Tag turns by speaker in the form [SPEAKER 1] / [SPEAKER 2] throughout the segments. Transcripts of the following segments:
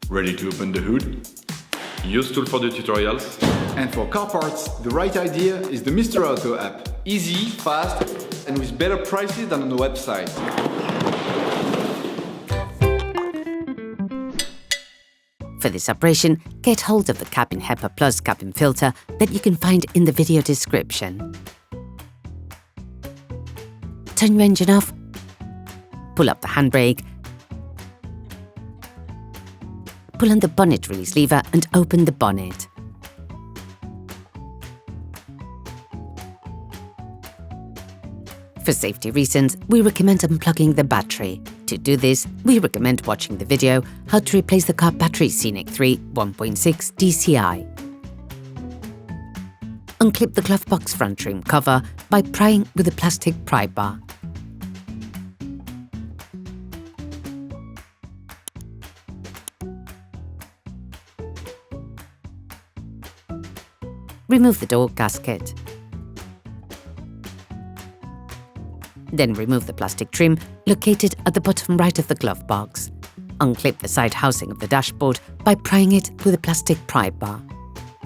[SPEAKER 1] Ready to open the hood? Usetool for the tutorials.
[SPEAKER 2] And for car parts, the right idea is the Mr. Auto app. Easy, fast, and with better prices than on the website.
[SPEAKER 3] For this operation, get hold of the Cabin HEPA Plus cabin filter that you can find in the video description. Turn your engine off, pull up the handbrake, pull on the bonnet release lever and open the bonnet. For safety reasons, we recommend unplugging the battery. To do this, we recommend watching the video How to Replace the Car Battery Scenic 3 1.6 DCI. Unclip the glove box front trim cover by prying with a plastic pry bar. Remove the door gasket. Then remove the plastic trim located at the bottom right of the glove box. Unclip the side housing of the dashboard by prying it with a plastic pry bar.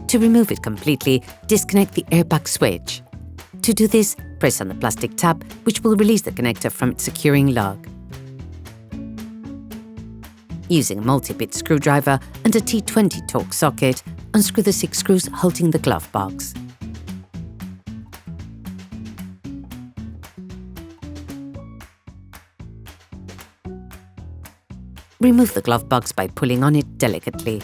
[SPEAKER 3] To remove it completely, disconnect the airbag switch. To do this, press on the plastic tab, which will release the connector from its securing lug. Using a multi-bit screwdriver and a T20 Torx socket, unscrew the 6 screws holding the glove box. Remove the glove box by pulling on it delicately.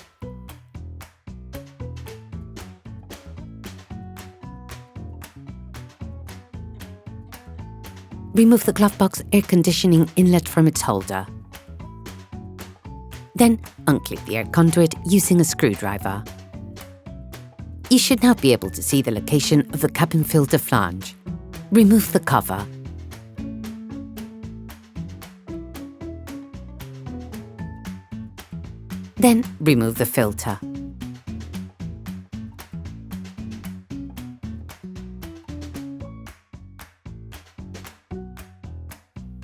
[SPEAKER 3] Remove the glove box air conditioning inlet from its holder. Then unclip the air conduit using a screwdriver. You should now be able to see the location of the cabin filter flange. Remove the cover. Then remove the filter.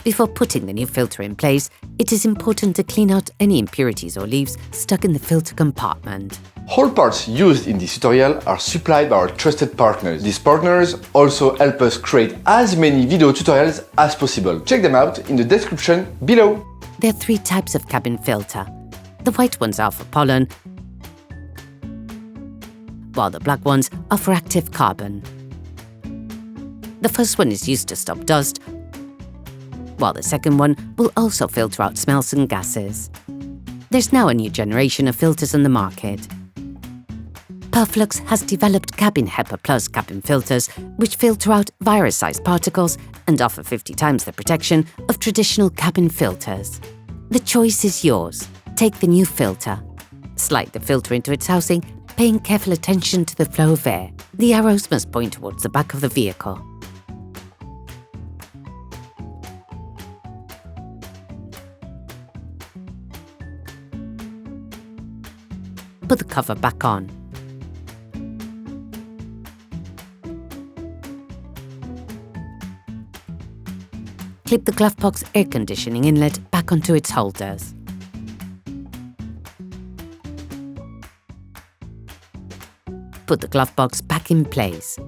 [SPEAKER 3] Before putting the new filter in place, it is important to clean out any impurities or leaves stuck in the filter compartment.
[SPEAKER 4] All parts used in this tutorial are supplied by our trusted partners. These partners also help us create as many video tutorials as possible. Check them out in the description below.
[SPEAKER 3] There are 3 types of cabin filter. The white ones are for pollen, while the black ones are for active carbon. The first one is used to stop dust, while the second one will also filter out smells and gases. There's now a new generation of filters on the market. Perflux has developed Cabin HEPA Plus cabin filters, which filter out virus-sized particles and offer 50 times the protection of traditional cabin filters. The choice is yours. Take the new filter. Slide the filter into its housing, paying careful attention to the flow of air. The arrows must point towards the back of the vehicle. Put the cover back on. Clip the glove box air conditioning inlet back onto its holders. Put the glove box back in place.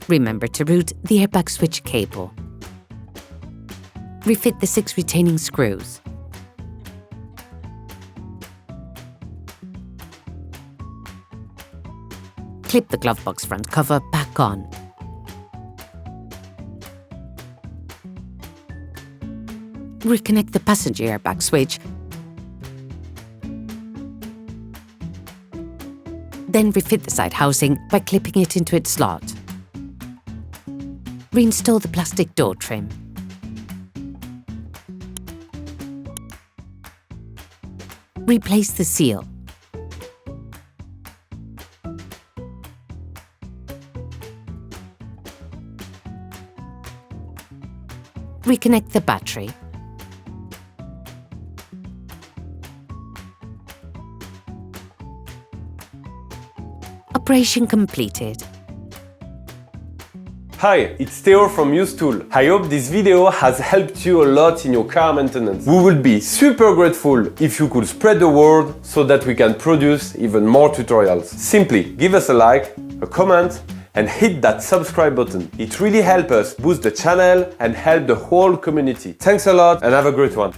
[SPEAKER 3] Remember to route the airbag switch cable. Refit the 6 retaining screws. Clip the glove box front cover back on. Reconnect the passenger airbag switch. Then refit the side housing by clipping it into its slot. Reinstall the plastic door trim. Replace the seal. Reconnect the battery. Operation completed.
[SPEAKER 5] Hi, it's Theo from Usetool. I hope this video has helped you a lot in your car maintenance. We would be super grateful if you could spread the word so that we can produce even more tutorials. Simply give us a like, a comment, and hit that subscribe button. It really helps us boost the channel and help the whole community. Thanks a lot and have a great one.